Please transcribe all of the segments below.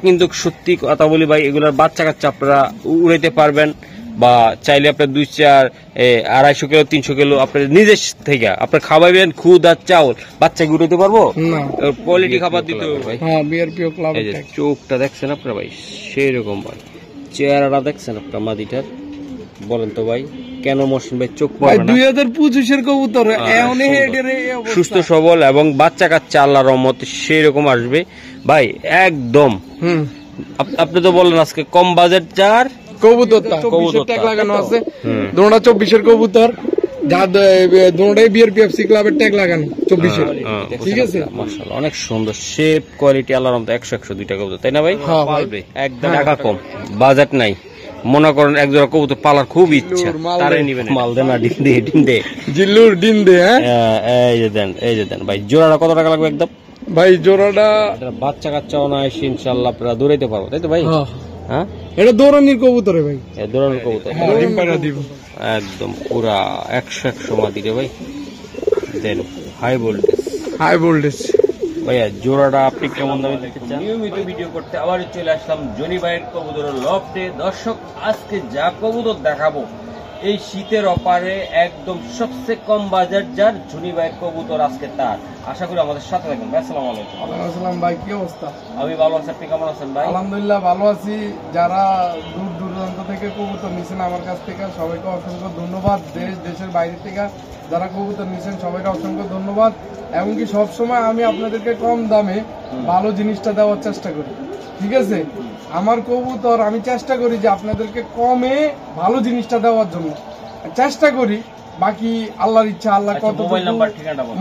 কিন্তু সত্যি কথা বলি ভাই, এগুলার বাচ্চা কাচ্চা আপনারা উড়াইতে পারবেন, বা চাইলে আপনার 2-4-250 কিলো 300 কিলো আপনার নিজের থেকে আপনার খাওয়াবেন, খুদ আর চাউল, বাচ্চাকে উড়াইতে পারবো না, কোয়ালিটি খাবার দিতে হবে ভাই। এই যে চোখটা দেখছেন আপনারা ভাই, সেই রকম ভাই চেহারাটা দেখছেন আপনার মাদিটার, বলেন তো ভাই কেন মহসিন ভাই চোখ পড়বে না? 2025 কবুতর সুস্থ সবল এবং বাচ্চা কাচ্চা আল্লাহর রহমতে সেই রকম আসবে ভাই একদম। আপনি তো বললেন আজকে কম বাজেট যার কবুতর ট্যাগ লাগানো আছে, 2024 কবুতর, দুটোটাই বিআরপিএফসি ক্লাবের ট্যাগ লাগানো 24 ঠিক আছে। মাশাআল্লাহ অনেক সুন্দর শেপ কোয়ালিটি আল্লাহর রহমতে 100 দুইটা কবুতর, তাই না ভাই? একদম টাকা কম, বাজেট নাই, মনে করেন এক জোড়া কবুতর পালার খুব ইচ্ছা, তারে নিবেন, মাল দেন না, ডিম দে জিল্লুর ডিম দে। এই যে দেন ভাই, জোড়াটা কত টাকা লাগবে একদম ভাই? জোড়াটা বাচ্চা কাচ্চাও না এসে ইনশাআল্লাহ আপনারা দৌড়াইতে পারবো, তাই তো ভাই? হ্যাঁ এটা দৌড়ানির কবুতর ভাই, দৌড়ানোর কবুতর ডিম পাড়া দিব একদম পুরা 100 মাদি রে ভাই। দেন হাই ভোল্টেজ ভাইয়া, জোড়াটা আপনি কেমন দামে দেখতে চান? নিয়মিত ভিডিও করতে আবার চলে আসলাম জনি ভাইয়ের কবুতরের লফটে। দর্শক আজকে যা কবুতর দেখাবো এই শীতের অপারে একদম সবচেয়ে কম বাজার যার জনি ভাইয়ের কবুতর আজকে তার, আশা করি আমাদের সাথে থাকবেন। আসসালামু আলাইকুম। ওয়ালাইকুম আসসালাম ভাই, কি অবস্থা? আমি ভালো আছি, আপনি কেমন আছেন ভাই? আলহামদুলিল্লাহ ভালো আছি। যারা দূর দূরান্ত থেকে কবুতর নিছেন আমার কাছ থেকে সবাইকে অসংখ্য ধন্যবাদ। দেশের বাইরে থেকে যারা কবুতর নিছেন সবাইকে অসংখ্য ধন্যবাদ। এমনকি সবসময় আমি আপনাদেরকে কম দামে ভালো জিনিসটা দেওয়ার চেষ্টা করি, ঠিক আছে? আমার কবুতর আমি চেষ্টা করি যে আপনাদেরকে কমে ভালো জিনিসটা দেওয়ার জন্য চেষ্টা করি, বাকি আল্লাহর ইচ্ছা। আল্লাহ কত।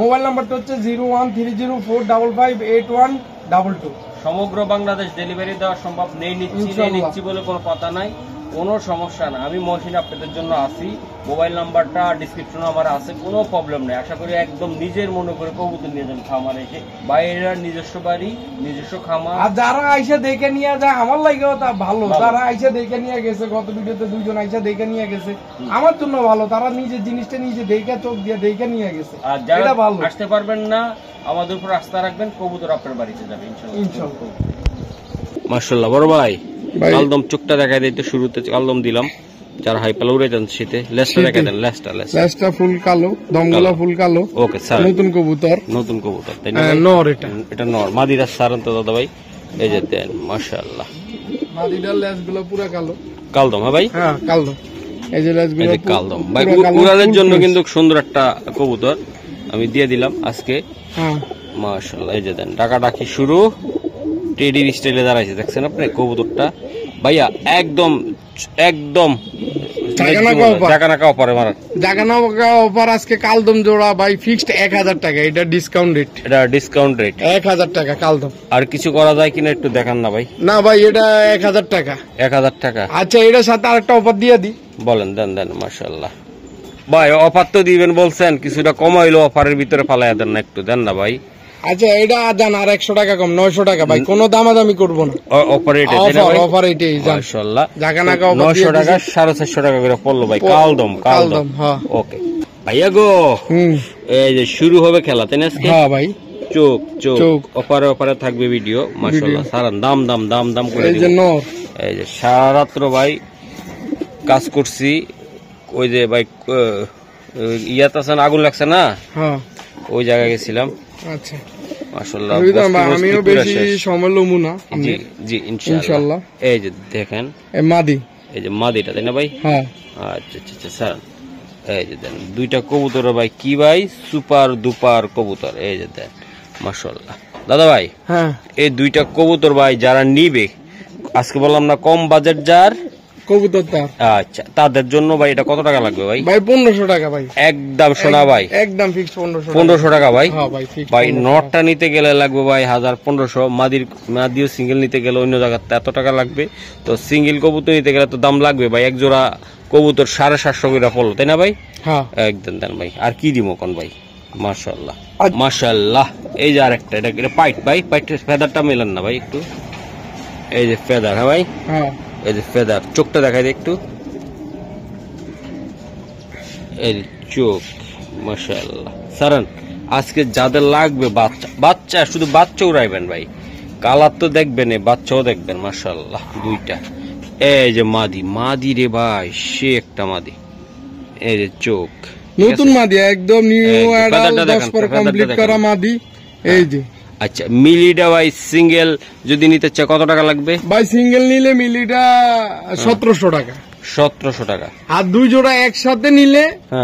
মোবাইল নাম্বারটা হচ্ছে 01304558122। সমগ্র বাংলাদেশ ডেলিভারি দেওয়া সম্ভব নেই, নিচ্ছি বলে কোনো কথা নাই, কোনো সমস্যা না। আমি মহসিন আপনাদের জন্য আছি, মোবাইল নাম্বারটা ডিসক্রিপশনে আমার আছে, কোনো প্রবলেম নেই। আশা করি একদম নিজের মনে করে কবুতর নিয়ে যান খামারে এসে, বাইরের নিজস্ব বাড়ি নিজস্ব খামার। আর যারা আইসা দেখে নিয়ে যায় আমার লাগেও তা ভালো, যারা আইসা দেখে নিয়ে গেছে, গত ভিডিওতে 2 জন আইসা দেখে নিয়ে গেছে, আমার জন্য ভালো, তারা নিজের জিনিসটা নিজে দেখে চোখ দিয়ে দেখে নিয়ে গেছে। আর যারা আসতে পারবেন না আমাদের উপর আস্থা রাখবেন, কবুতর আপনার বাড়িতে যাবে ইনশাআল্লাহ। মাশাআল্লাহ বড় ভাই, কালদম চোখটা দেখাই দিতে শুরুতে কালদম দিলাম, যারা হাই পালা উড়ে যান শীতে। লেজটা দেখাই দেন, লেজটা ফুল কালো, দমগুলা ফুল কালো। ওকে স্যার, নতুন কবুতর তাই না? নর, এটা নর। মাদিরা সারান তো দাদা ভাই, এই যে দেন মাশাআল্লাহ, মাদিরার লেজগুলো পুরো কালো। কালদম? হ্যাঁ ভাই, হ্যাঁ কালদম। এই যে লেজগুলো কালদম ভাই, উড়ানের জন্য কিন্তু সুন্দর একটা কবুতর আমি দিয়ে দিলাম আজকে। হ্যাঁ মাশাআল্লাহ, এই যে দেন ডাকাডাকি শুরু, টেডির স্টাইলে দাঁড়াইছে, দেখছেন আপনি কবুতরটা ভাইয়া, একদম জাগানাকা অফার। আজকে কালদম জোড়া ভাই ফিক্সড 1000 টাকা, এটা ডিসকাউন্ট রেট 1000 টাকা কালদম। আর কিছু করা যায় কিনা একটু দেখান না ভাই? না ভাই, এটা 1000 টাকা। আচ্ছা, এটার সাথে আরেকটা অফার দিয়ে দিই। বলেন, দেন মাশাআল্লাহ ভাই, অফার তো দিবেন বলছেন, কিছুটা কমাইলো অফারের ভিতরে ফালাইয়া দেন না, একটু দেন না ভাই। আচ্ছা, এটা জান আর 100 টাকা কম, 900 টাকা ভাই, কোনো দামাদামি করবো না। অফার এটাই মাশাআল্লাহ, 900 টাকা 450 টাকা করে পড়লো ভাই। কালদম ওকে ভাইয়া গো, এই যে শুরু হবে খেলা, তাই না? হ্যাঁ ভাই, চোখ অফারে থাকবে ভিডিও মাশাআল্লাহ। সারান দাম করে এই যে সারা রাত্র ভাই কাজ করছি, ওই যে ভাই ইয়াত আছেন, আগুন লাগছে না, ওই জায়গায় গেছিলাম। আচ্ছা মাশাআল্লাহ, আমিও বেশি সময় লমু না। জি ইনশাআল্লাহ। এই যে দেখেন এই যে মাদিটা, তাই না ভাই? হ্যাঁ। আচ্ছা স্যার, এই যে দেন দুইটা কবুতর ভাই, কি ভাই সুপার দুপার কবুতর, এই যে দেন মাশাআল্লাহ। দাদা ভাই, হ্যাঁ, এই দুইটা কবুতর ভাই যারা নিবে, আজকে বললাম না কম বাজেট যার কবুতর, আচ্ছা তাদের জন্য ভাই এটা কত টাকা লাগবে ভাই? 1500 টাকা ভাই, একদম শোনা ভাই, একদম ফিক্স 1500 টাকা ভাই। ভাই নটটা নিতে গেলে লাগবে ভাই 1500, মাদিও সিঙ্গেল নিতে গেলে অন্য জায়গাতে এত টাকা লাগবে, তো সিঙ্গেল কবুতর নিতে গেলে তো দাম লাগবে ভাই। এক জোড়া কবুতর 750 করে পড়লো, তাই না ভাই? হ্যাঁ একদম দেন ভাই। আর কি দিব কোন ভাই? মাশাআল্লাহ এই যে আরেকটা, এটা পাইট ভাই, পাইটের ফেদারটা মেলান না ভাই একটু, এই যে ফেদার। হ্যাঁ ভাই, হ্যাঁ এই যে ফেদার, চোখটা দেখাই দে একটু, এই চোখ মাশাআল্লাহ। সারান আজকে যাদের লাগবে বাচ্চা শুধু বাচ্চা উড়াইবেন ভাই, কালার তো দেখবেন, বাচ্চাও দেখবেন, মাশাআল্লাহ দুইটা। এই যে মাদি রে ভাই, সে একটা মাদি। এই যে চোখ, নতুন মাদি, একদম নিউ অ্যাডাল্ট 10 পর কমপ্লিট করা মাদি। এই যে আচ্ছা, মিলিটা ভাই সিঙ্গেল যদি নিতে চাই কত টাকা লাগবে ভাই? সিঙ্গেল নিলে মিলিটা 1700 টাকা। 1700 টাকা। আর 2 জোড়া একসাথে নিলে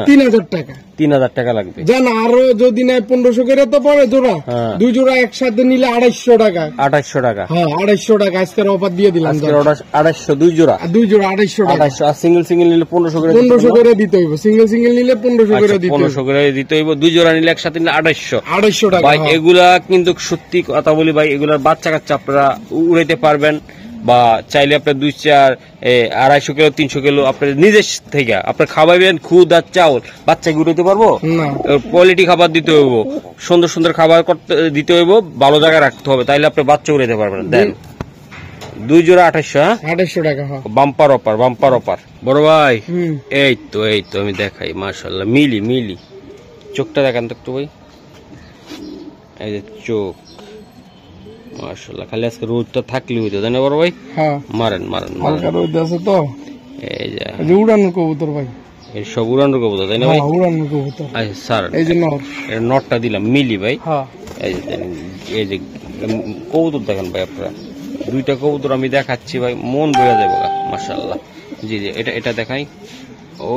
3000 টাকা। 3000 টাকা লাগবে। জান আরো যদি নেয় 1500 করে তো পড়ে জোড়া। 2 জোড়া একসাথে নিলে 250 টাকা। 2800 টাকা। হ্যাঁ 250 টাকা আজকের অফার দিয়ে দিলাম। 250 2 জোড়া। 2 জোড়া 250 টাকা। 250। আর সিঙ্গেল নিলে 1500 করে। 1500 করে দিতে হইব। সিঙ্গেল নিলে 1500 করে দিতে হইব। 1500 করে দিতে হইব। 2 জোড়া নিলে একসাথে নিলে 250 টাকা। ভাই এগুলা কিন্তু সত্যি কথা বলি ভাই, এগুলার বাচ্চা কাচ্চা আপনারা উড়াইতে পারবেন, বা চাইলে আপনার 2-4-250 কিলো 300 কিলো আপনার নিজের থেকে আপনার খাওয়াবেন, খুদ আর চাউল, বাচ্চাকে উঠাইতে পারবো? কোয়ালিটি খাবার দিতে হইব, সুন্দর খাবার দিতে হইব, ভালো জায়গায় রাখতে হবে, তাইলে আপনি বাচ্চা উড়াইতে পারবেন। দেন 2 জোড়া 2800 টাকা। বাম্পার অপার বড় ভাই। এই তো আমি দেখাই, মাশাআল্লাহ মিলি চোখটা দেখান তো একটু ভাই। এই যে চোখ, মাশাআল্লাহ। খালি আজকে রোদটা থাকলে হইতো, তাই না বড় ভাই? হ্যাঁ মারেন হালকা রোদ আছে তো। এই যে উড়ানোর কবুতর ভাই, এই সব উড়ানোর কবুতর, তাই না ভাই? উড়ানোর কবুতর। আচ্ছা স্যার, এই যে নর, এর নটটা দিলাম মিলি ভাই। হ্যাঁ এই যে কবুতর দেখেন ভাই, আপনারা 2টা কবুতর আমি দেখাচ্ছি ভাই, মন বইয়া যাবে মাশাআল্লাহ। জি এটা দেখাই। ও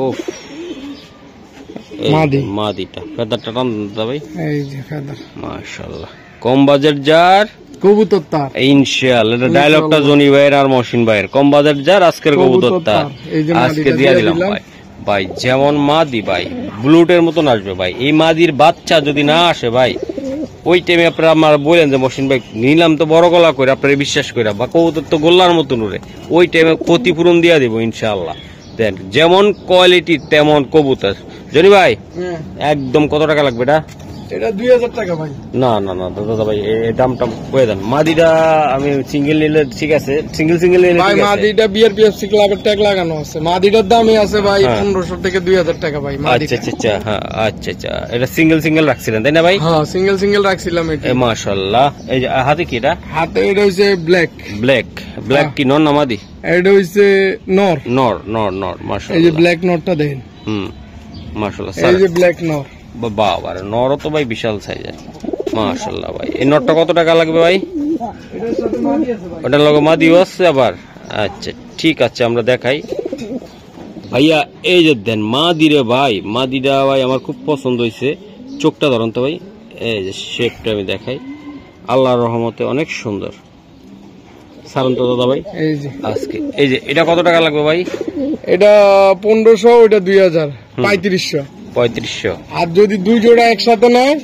মাদিটা ফেদারটা টান দাও ভাই। এই যে ফেদার, মাশাআল্লাহ। কম বাজেট যার কবুতর তার, ইনশাআল্লাহ। এটা ডায়লগটা জনি ভাইয়ের আর মহসিন ভাইয়ের। কম বাজেট যার আজকের কবুতর তার। আজকে দিয়ে দিলাম ভাই। যেমন মাদি ভাই ব্লুটের মতন আসবে ভাই। এই মাদির বাচ্চা যদি না আসে ভাই, ওই টাইমে আপনারা আমার বললেন যে মহসিন ভাই নিলাম তো বড় গলা করে, আপনারা বিশ্বাস করে, বা কবুতর তো গোল্লার মতন উড়ে, ওই টাইমে ক্ষতিপূরণ দিয়ে দেবো ইনশাআল্লাহ। দেন যেমন কোয়ালিটি তেমন কবুতর। জনি ভাই একদম কত টাকা লাগবে এটা? এটা 2000 টাকা ভাই। না দাদা ভাই, এই দামটা কয়ে দেন। মাদিটা আমি সিঙ্গেল নিলে ঠিক আছে, সিঙ্গেল নিলে ভাই মাদিটা বিআরপিএফসি ক্লাবের ট্যাগ লাগানো আছে। মাদিটার দামই আছে ভাই 1500 থেকে 2000 টাকা ভাই। আচ্ছা হ্যাঁ আচ্ছা। এটা সিঙ্গেল রাখছিলেন তাই না ভাই? হ্যাঁ সিঙ্গেল রাখছিলাম এটা। মাশাআল্লাহ। এই যে হাতে কি এটা? হাতে এটা হইছে ব্ল্যাক কি নর না মাদি? এটা হইছে নর। মাশাআল্লাহ। এই যে ব্ল্যাক নরটা দেখেন। মাশাআল্লাহ। এই যে ব্ল্যাক নর। বাবা নর তো ভাই বিশাল সাইজের, মাশাআল্লাহ ভাই। এই নরটা কত টাকা লাগবে ভাই? ওটার লগে মাদিও আছে আবার। আচ্ছা ঠিক আছে, আমরা দেখাই ভাইয়া। এই যে দেন মাদি রে ভাই, মাদিটা ভাই আমার খুব পছন্দ হয়েছে। চোখটা ধরুন তো ভাই, এই যে শেপটা আমি দেখাই, আল্লাহর রহমতে অনেক সুন্দর। সারুন তো দাদা ভাই। এই যে আজকে এই যে এটা কত টাকা লাগবে ভাই? এটা 1500, ওটা 2000, 3500। আর যদি 2 জোড়া একসাথে নেয়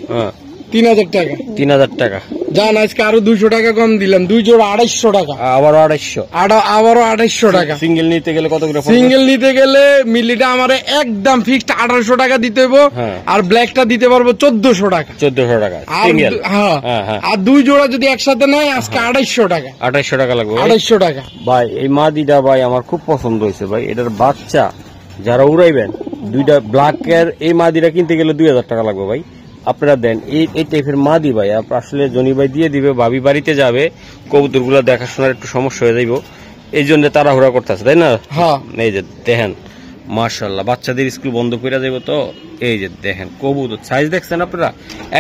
3000 টাকা। 3000 টাকা। জান আজকে আরো 200 টাকা কম দিলাম। 2 জোড়া 250 টাকা। আবারও 250। আবারও 250 টাকা। সিঙ্গেল নিতে গেলে কত করে? সিঙ্গেল নিতে গেলে মিলিটা আমার একদম ফিক্সড 1800 টাকা দিতে হইব। আর ব্ল্যাকটা দিতে পারবো 1400 টাকা। 1400 টাকা সিঙ্গেল। হ্যাঁ। আর 2 জোড়া যদি একসাথে নেয় আজকে 250 টাকা। 250 টাকা লাগবে। 250 টাকা ভাই। এই মাদিটা ভাই আমার খুব পছন্দ হয়েছে ভাই। এটার বাচ্চা যারা উড়াইবেন, 2টা ব্ল্যাকের এই মাদিটা কিনতে গেলে 2000 টাকা লাগবে ভাই। আপনারা দেন এই টাইপের মাদি ভাই আসলে জনি ভাই দিয়ে দিবে। ভাবি বাড়িতে যাবে, কবুতর গুলা দেখাশোনার একটু সমস্যা হয়ে যাইব, এই জন্য তাড়াহুড়া করতেছে তাই না? এই যে দেখেন মাশাআল্লাহ, বাচ্চাদের স্কুল বন্ধ করে যাইব তো। এই যে দেখেন কবুতর সাইজ দেখছেন আপনারা,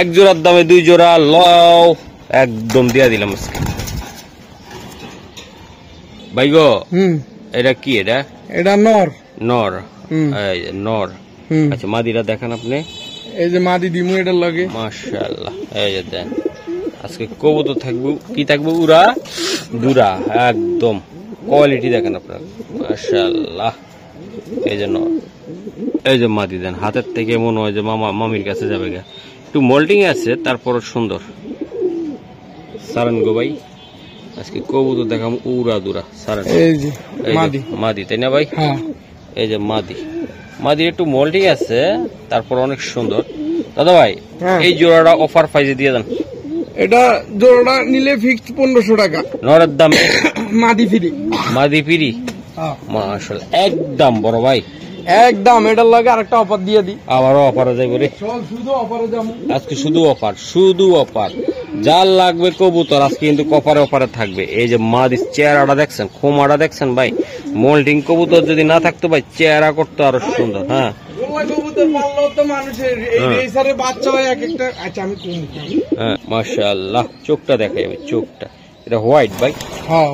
1 জোড়ার দামে 2 জোড়া লও একদম দিয়ে দিলাম আজকে ভাই গো। এটা কি? এটা নর। এই যে নর। আচ্ছা মাদিরা দেখেন আপনি। এই যে মাদি দিমু এটার লগে। মাশাআল্লাহ। এই যে দেন আজকে কবুতর থাকবো কি থাকবো, উড়া দুরা একদম কোয়ালিটি দেখেন আপনারা, মাশাআল্লাহ। এই যে নর, এই যে মাদি দেন, হাতের থেকে মনে হয় যে মামির কাছে যাবে গা। একটু মোল্ডিং আছে তারপর সুন্দর। সারান গো ভাই, আজকে কবুতর দেখাম উড়া দুরা সারান। এই যে মাদি তাই না ভাই? এই যে মাদি একটু মোল্ডিং আছে তারপর অনেক সুন্দর। দাদা ভাই এই জোড়াটা অফার প্রাইসে দিয়ে দেন। এটা জোড়াটা নিলে ফিক্সড 1500 টাকা। নরের দাম মাদি ফ্রি। মাশাআল্লাহ একদম বড় ভাই, একদম। এটার লাগে আরেকটা অফার দিয়ে দি। আবারও অফারে যাইব রে। শুধু অফারে যাবো আজকে, শুধু অফার। যার লাগবে কবুতর আজকে কিন্তু কপারে অপারে থাকবে। এই যে মাদি চেহারাটা দেখছেন, খোমাটা দেখছেন ভাই, মোল্ডিং কবুতর যদি না থাকতো ভাই চেহারা করতো আরো সুন্দর। হ্যাঁ মাশাআল্লাহ, চোখটা দেখাই ভাই, চোখটা এটা হোয়াইট ভাই,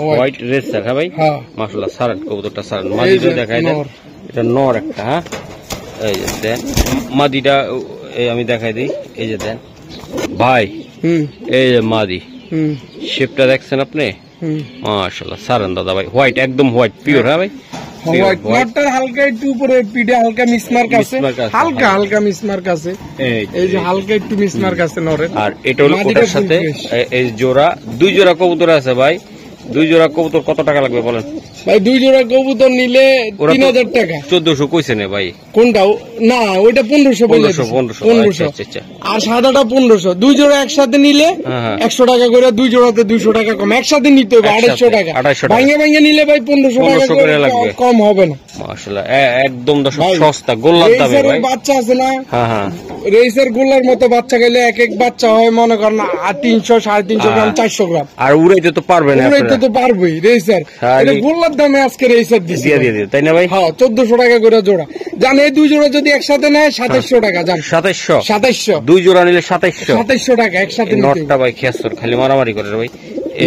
হোয়াইট রেসার। হ্যাঁ ভাই মাশাআল্লাহ, সারান কবুতরটা সারান, মাদিটা দেখাই দেন, এটা নর একটা। হ্যাঁ এই যে দেন মাদিটা আমি দেখাই দিই, এই যে দেন ভাই, এই যে মাদি শেপটা দেখছেন আপনি, মাশাআল্লাহ সারান দাদা ভাই, হোয়াইট একদম হোয়াইট পিওর। হ্যাঁ ভাই হালকা একটু উপরে পিঠে হালকা মিসমার্ক আছে, হালকা হালকা মিসমার্ক আছে, এই যে হালকা একটু মিসমার্ক আছে নরের। আর এটা হলো ওটার সাথে এই জোড়া, 2 জোড়া কবুতর আছে ভাই। 2 জোড়া কবুতর কত টাকা লাগবে বলেন ভাই? 2 জোড়া কবুতর নিলে 3000 টাকা। 1400 কইছে না ভাই? কোনটা? না ওইটা 1500। আচ্ছা। আর সাদাটা 1500। 2 জোড়া একসাথে নিলে 100 টাকা করে, 2 জোড়াতে 200 টাকা কম। একসাথে নিতে হবে 250 টাকা। ভাঙে ভাঙে নিলে ভাই 1500 টাকা করে লাগবে, কম হবে না। মাশাআল্লাহ একদম সস্তা, গোল্লার দামে ভাই। বাচ্চা আছে না, হ্যাঁ রেসের গোল্লার মতো বাচ্চা গেলে এক এক বাচ্চা হয় মনে করেন 300 350 গ্রাম 400 গ্রাম। আর উড়াইতে তো পারবে না, উড়াইতে তো পারবেই রেসার। এটা গোল্লার দামে আজকে রেসার দিছি, দিয়ে তাই না ভাই? হ্যাঁ 1400 টাকা করে জোড়া। জান এই 2 জোড়া যদি একসাথে নেয় 2700 টাকা। জান 2700 2 জোড়া নিলে 2700 টাকা একসাথে। নটটা ভাই খেয়াসর খালি মারামারি করে ভাই,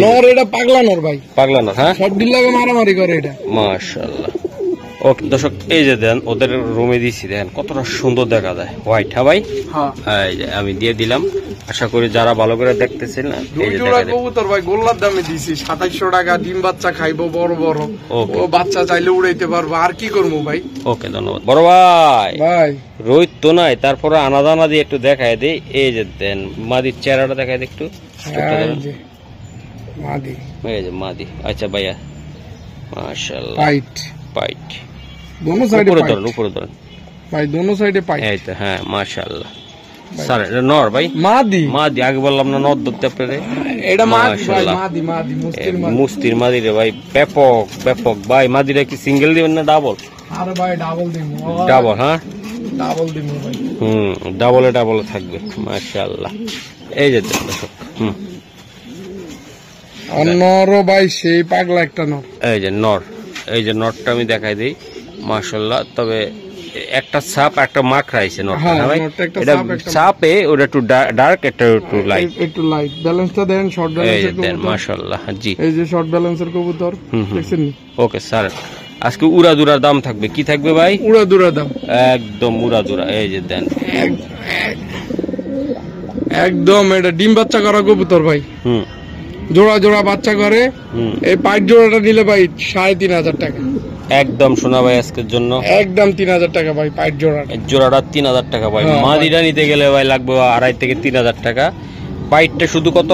নর এটা পাগলা নর ভাই, পাগলা নর। হ্যাঁ সব দিন লাগে মারামারি করে এটা। মাশাআল্লাহ। ওকে দর্শক, এই যে দেন ওদের রুমে দিছি, দেখেন কতটা সুন্দর দেখা যায় হোয়াইট। হ্যাঁ ভাই এই যে আমি দিয়ে দিলাম, আশা করি যারা ভালো করে দেখতেছেন না। এই যে জোড়া কবুতর ভাই গোল্লার দামে দিছি 2700 টাকা। ডিম বাচ্চা খাইবো বড় বড়, ও বাচ্চা চাইলে উড়াইতে পারবো। আর কি করবো ভাই? ওকে ধন্যবাদ বড় ভাই। রোহিত তো নাই, তারপরে আনাদানা দিয়ে একটু দেখায় দেই। এই যে দেন মাদির চেহারাটা দেখায় দেই একটু। মাদি, এই যে মাদি। আচ্ছা ভাইয়া মাশাআল্লাহ, পাইট দোনো সাইডে, উপরে ধরেন ভাই, দোনো সাইডে পাইট। এই তো হ্যাঁ মাশাআল্লাহ। স্যার এটা নর ভাই? মাদি আগে বললাম না, নর ধরতে আপনারে। এটা মাদি ভাই, মাদি মুস্তির মাদি রে ভাই, ব্যাপক ভাই। মাদিরা কি সিঙ্গেল দিবেন না ডাবল? আরে ভাই ডাবল দিব। ডাবল? হ্যাঁ ডাবল দিব ভাই। ডাবলে থাকবে মাশাআল্লাহ। এই যে দর্শক নর ভাই, সেই পাগলা একটা নর। এই যে নর, এই যে নরটা আমি দেখাই দিই মাশাআল্লাহ। তবে একটা ছাপ একটা মাখ রাইছে নরটা। ভাই এটা ছাপে ওটা একটু ডার্ক, একটা একটু লাইট, ব্যালেন্সটা দেন, শর্ট ব্যালেন্সের কবুতর মাশাআল্লাহ। জি এই যে শর্ট ব্যালেন্সের কবুতর দেখছেন। ওকে স্যার, আজকে উড়াদুরার দাম থাকবে। কি থাকবে ভাই? উড়াদুরা দাম, একদম উড়াদুরা। এই যে দেন একদম এটা ডিম বাচ্চা করা কবুতর ভাই। জোড়া জোড়া বাচ্চা করে। এই পাইট জোড়াটা নিলে ভাই 3500 টাকা। একদম শোনা ভাই আজকের জন্য একদম 3000 টাকা ভাই পাইট জোড়াটা 3000 টাকা ভাই। মাদিটা নিতে গেলে ভাই লাগবে 2500 থেকে 3000 টাকা। পাইটটা শুধু কত?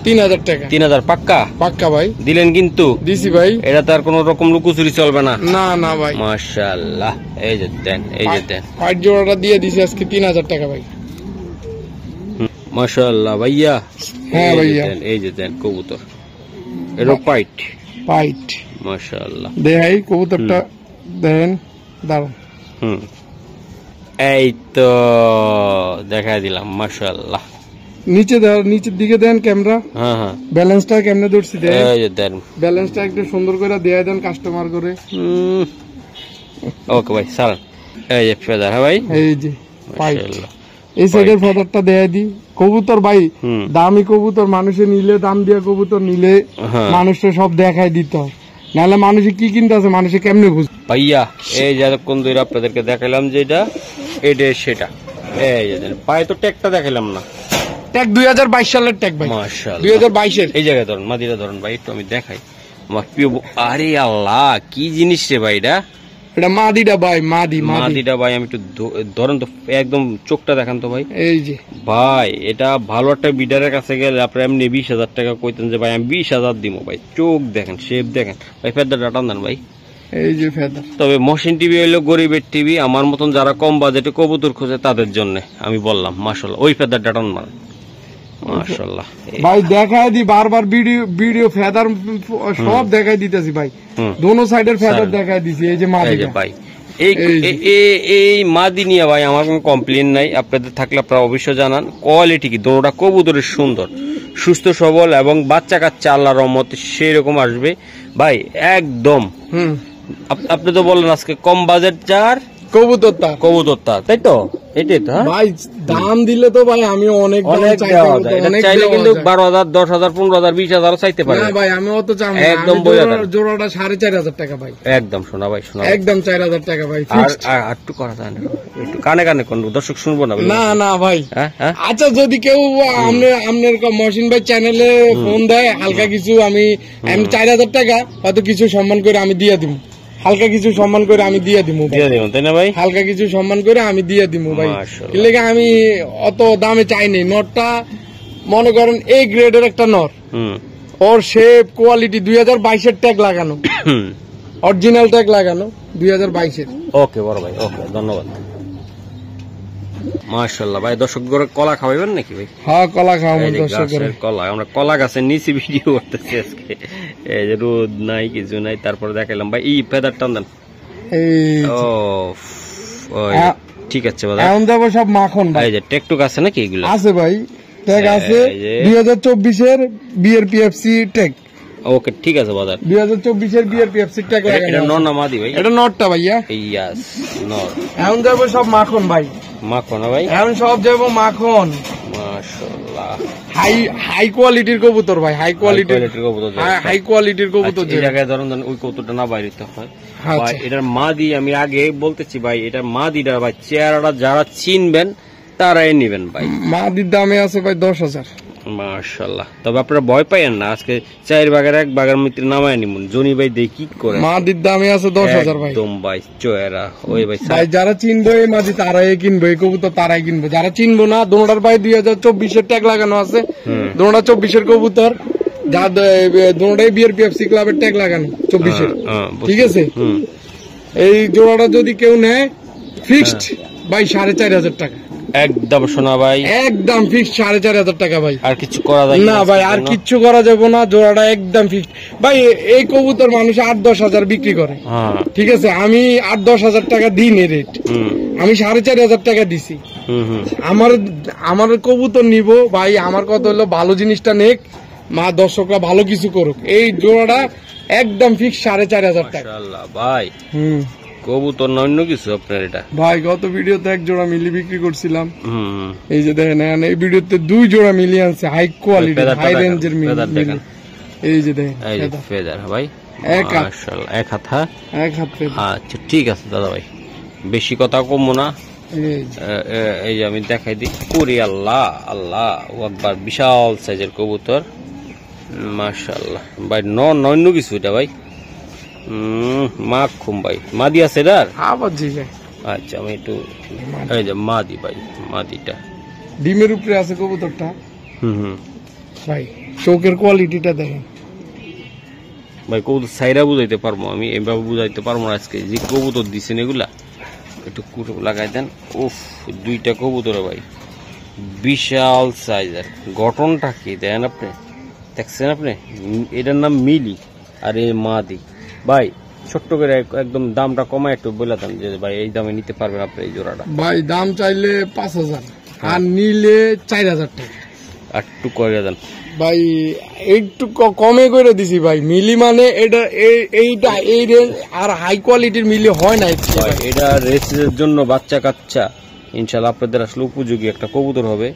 3000 টাকা। 3000 পাক্কা? পাক্কা ভাই। দিলেন কিন্তু? দিছি ভাই। এটা তার কোন রকম লুকোচুরি চলবে না? না না ভাই। মাশাআল্লাহ। এই যে দেন, এই যে দেন পাইট জোড়াটা দিয়ে দিছি আজকে 3000 টাকা ভাই। মাশাআল্লাহ ভাইয়া। হ্যাঁ ভাইয়া, এই যে দেন কবুতর, এটা পাইট মাশাআল্লাহ। দেখাই কবুতরটা দেন, দাঁড়ান। এই তো দেখাই দিলাম মাশাআল্লাহ। নিচের দিকে দেন ক্যামেরা। হ্যাঁ ব্যালেন্সটা কেমনে ধরছি দেন। এই যে দেন ব্যালেন্সটা একটু সুন্দর করে দেয়া দেন কাস্টমার করে। ওকে ভাই স্যার। এই যে ফেদার। হ্যাঁ ভাই, এই যে মাশাআল্লাহ। এই সাইডের ফেদারটা দেয়া দি। কবুতর ভাই দামি কবুতর, মানুষে নিলে দাম দিয়া কবুতর নিলে মানুষকে সব দেখাই দিতে হয়, নাহলে মানুষে কি কিনতে আছে মানুষে কেমনে বুঝবে ভাইয়া। এই যে এতক্ষণ ধরে আপনাদেরকে দেখালাম যেটা এটা সেটা। এই যে পায়ে তো ট্যাগটা দেখালাম না। ট্যাগ 2022 সালের ট্যাগ ভাই। মাশাআল্লাহ 2022 এর। এই জায়গায় ধরুন, মাদিরা ধরুন ভাই, একটু আমি দেখাই আমার প্রিয়। আরে আল্লাহ, কি জিনিস রে ভাই এটা? এটা মাদিটা ভাই, মাদিটা ভাই। আমি একটু ধরেন তো, একদম চোখটা দেখান তো ভাই। এই যে ভাই, এটা ভালো একটা বিডারের কাছে গেলে আপনার এমনি 20,000 টাকা কইতেন যে ভাই আমি 20,000 দিব ভাই। চোখ দেখেন, শেপ দেখেন ভাই, ফেদার ডাটান দেন ভাই। এই যে ফেদার। তবে মহসিন টিভি হইলো গরিবের টিভি। আমার মতন যারা কম বাজেটে কবুতর খোঁজে তাদের জন্য আমি বললাম মাশাআল্লাহ ওই ফেদার ডাটান মার মাশাআল্লাহ ভাই। দেখাই দি বারবার ভিডিও ফেদার সব দেখাই দিতেছি ভাই, দোনো সাইডের ফেদার দেখাই দিছি। এই যে মাদি ভাই, এই মাদি নিয়ে ভাই আমার কোনো কমপ্লেন নাই, আপনাদের থাকলে আপনারা অবশ্যই জানান। কোয়ালিটি কি দুটোটা কবুতরের সুন্দর, সুস্থ সবল এবং বাচ্চা কাচ্চা আল্লাহর রহমতে সেই রকম আসবে ভাই একদম। আপনি তো বললেন আজকে কম বাজেট যার কবুতর তাই তো, এটাই তো ভাই দাম দিলে তো ভাই আমি অনেক চাইলে কিন্তু 12,000 10,000 15,000 20,000 চাইতে পারে ভাই। আমি অত চাই একদম জোড়াটা 4,500 টাকা ভাই, একদম শোনা ভাই, শোনা একদম 4,000 টাকা ভাই। আর একটু করা যায় না, একটু কানে কানে কোন দর্শক শুনবো না না ভাই। আচ্ছা যদি কেউ আপনার মহসিন ভাই চ্যানেলে ফোন দেয় হালকা কিছু, আমি 4,000 টাকা হয়তো কিছু সম্মান করে আমি দিয়ে দিব, হালকা কিছু সম্মান করে আমি দিয়ে দিব তাই না ভাই, হালকা কিছু সম্মান করে আমি দিয়ে দিব ভাই। এলাকা আমি অত দামে চাইনি। নটটা মনে করেন এই গ্রেডের একটা নট, ওর শেপ কোয়ালিটি 2022-এর ট্যাগ লাগানো, অরিজিনাল ট্যাগ লাগানো 2022-এর। ওকে বড় ভাই, ওকে ধন্যবাদ। মাশাআল্লাহ ভাই, দর্শক করে কলা খাওয়াবেন নাকি ভাই? হ্যাঁ কলা খাওয়াবো দর্শক করে। কলা আমরা কলা গাছের নিচে ভিডিও করতেছি আজকে, এই যে রোদ নাই কিছু নাই, তারপরে দেখাইলাম ভাই এই ফেদার টান দেন। ও ঠিক আছে ভাই, এখন দেবো সব মাখন ভাই। এই যে টেকটুক আছে নাকি এগুলো? আছে ভাই, ট্যাগ আছে 2024-এর বিআরপিএফসি ট্যাগ। ওকে ঠিক আছে বাজার 2024-এর বিআরপিএফসি ট্যাগ লাগানো। এটা নর না মাদি ভাই? এটা নরটা ভাইয়া। ইয়াস নর। এখন দেবো সব মাখন ভাই। মাখন না ভাই? এখন সব দেবো মাখন। মাশাআল্লাহ হাই কোয়ালিটির কবুতর ভাই, হাই কোয়ালিটির কবুতর, হাই কোয়ালিটির কবুতর। এই জায়গায় ধরুন ওই কবুতরটা না বাইরেতে হয় ভাই। এটার মাদি আমি আগে বলতেছি ভাই, এটার মাদিটা ভাই চেহারাটা যারা চিনবেন তারাই নেবেন ভাই। মাদির দামে আছে ভাই 10,000। মাশাআল্লাহ, তবে আপনারা ভয় পাইয়েন না, আজকে 4 ভাগের 1 ভাগের মধ্যে নামায় নিমুন। জনি ভাই দেখি কি করে, মাদির দামে আছে 10,000 ভাই। একদম ভাই চেহারা ওই ভাই যারা চিনবে এই মাদি তারাই কিনবে, এই কবুতর তারাই কিনবে। যারা চিনবো না, দোনোটার ভাই 2024-এর ট্যাগ লাগানো আছে, দোনোটা 24-এর কবুতর, যা দোনোটাই বিআরপিএফসি ক্লাবের ট্যাগ লাগানো 24-এর। ঠিক আছে, এই জোড়াটা যদি কেউ নেয় ফিক্সড ভাই 4,500 টাকা একদম। শোনা ভাই একদম ফিক্সড 4,500 টাকা ভাই। আর কিছু করা যায় না ভাই, আর কিচ্ছু করা যাবে না, জোড়াটা একদম ফিক্সড ভাই। এই কবুতর মানুষ 8-10 হাজার বিক্রি করে, ঠিক আছে, আমি 8-10 হাজার টাকা দিই নি রেট, আমি 4,500 টাকা দিছি। আমার কবুতর নিব ভাই, আমার কথা হলো ভালো জিনিসটা নেক, মা দর্শকরা ভালো কিছু করুক। এই জোড়াটা একদম ফিক্সড 4,500 টাকা ভাই। কবুতর না অন্য কিছু আপনার এটা ভাই? গত ভিডিওতে 1 জোড়া মিলি বিক্রি করছিলাম, এই যে দেখেন এই ভিডিওতে 2 জোড়া মিলি আনছে, হাই কোয়ালিটি হাই রেঞ্জের মিলি। এই যে দেখেন ফেদার ভাই, মাশাআল্লাহ এক হাত। আচ্ছা ঠিক আছে দাদা ভাই, বেশি কথা কমবো না। এই যে আমি দেখাই দিই পুরি। আল্লাহ আল্লাহ আকবার, বিশাল সাইজের কবুতর মাশাআল্লাহ ভাই। অন্য কিছু এটা ভাই? মাখুম ভাই, মাদি আছে এটার? আচ্ছা আমি একটু, এই যে মাদি ভাই, মাদিটা ডিমের উপরে আছে কবুতরটা ভাই, চোখের কোয়ালিটিটা দেখেন ভাই। কবুতর সাইরা বুঝাইতে পারবো আমি, এভাবে বুঝাইতে পারবো না আজকে যে কবুতর দিচ্ছেন এগুলা। একটু কুটো লাগাই দেন। উফ, 2টা কবুতর ভাই, বিশাল সাইজের। গঠনটা কি দেন আপনি, দেখছেন আপনি? এটার নাম মিলি আর এই মাদি ভাই। ছোট্ট করে একদম দামটা কমায় একটু বলে দেন যে ভাই এই দামে নিতে পারবেন আপনি এই জোড়াটা? ভাই দাম চাইলে 5,000 আর নিলে 4,000 টাকা। আর একটু করে দেন ভাই, একটু কমে করে দিছি ভাই। মিলি মানে এটা এইটা এই রেঞ্জ, আর হাই কোয়ালিটির মিলি হয় না ভাই। এটা রেসের জন্য বাচ্চা কাচ্চা ইনশাআল্লাহ আপনাদের আসলে উপযোগী একটা কবুতর হবে।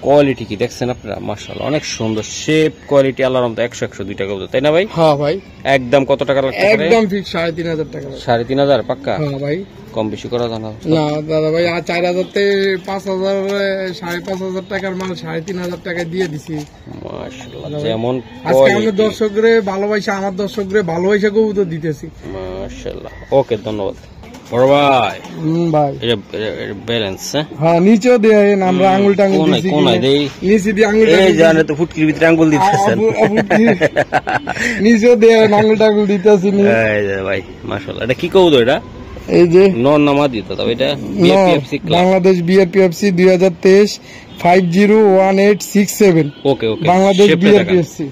কোয়ালিটি কি দেখছেন আপনারা? মাশাআল্লাহ অনেক সুন্দর শেপ, কোয়ালিটি আল্লাহর রহমতে 100 2 টাকা কবুতর, তাই না ভাই? হ্যাঁ ভাই। একদম কত টাকা লাগবে? একদম ফিক্স 3,500 টাকা। 3,500 পাক্কা? হ্যাঁ ভাই। কম বেশি করা জানা না দাদা ভাই, আর 4,000 তে 5,000 5,500 টাকার মাল 3,500 টাকা দিয়ে দিছি। মাশাআল্লাহ, যেমন আজকে আমাদের দর্শকরে ভালোবাসা, আমার দর্শকরে ভালোবাসা কবুতর দিতেছি। মাশাআল্লাহ, ওকে ধন্যবাদ বড় ভাই। ভাই এটা ব্যালেন্স হ্যাঁ, নিচেও দেন, আমরা আঙ্গুল টাঙ্গুল দিছি, কোনায় দেই, নিচে দিয়ে আঙ্গুল এই জানে তো ফুটকির ভিতরে আঙ্গুল দিতেছেন, নিচেও দেন আঙ্গুল টাঙ্গুল দিতেছি। এই যে ভাই মাশাআল্লাহ, এটা কি কবুতর? এটা এই যে নন নামা দিত, তবে এটা বিআরপিএফসি বাংলাদেশ বিআরপিএফসি 2023 501867। ওকে ওকে, বাংলাদেশ বিআরপিএফসি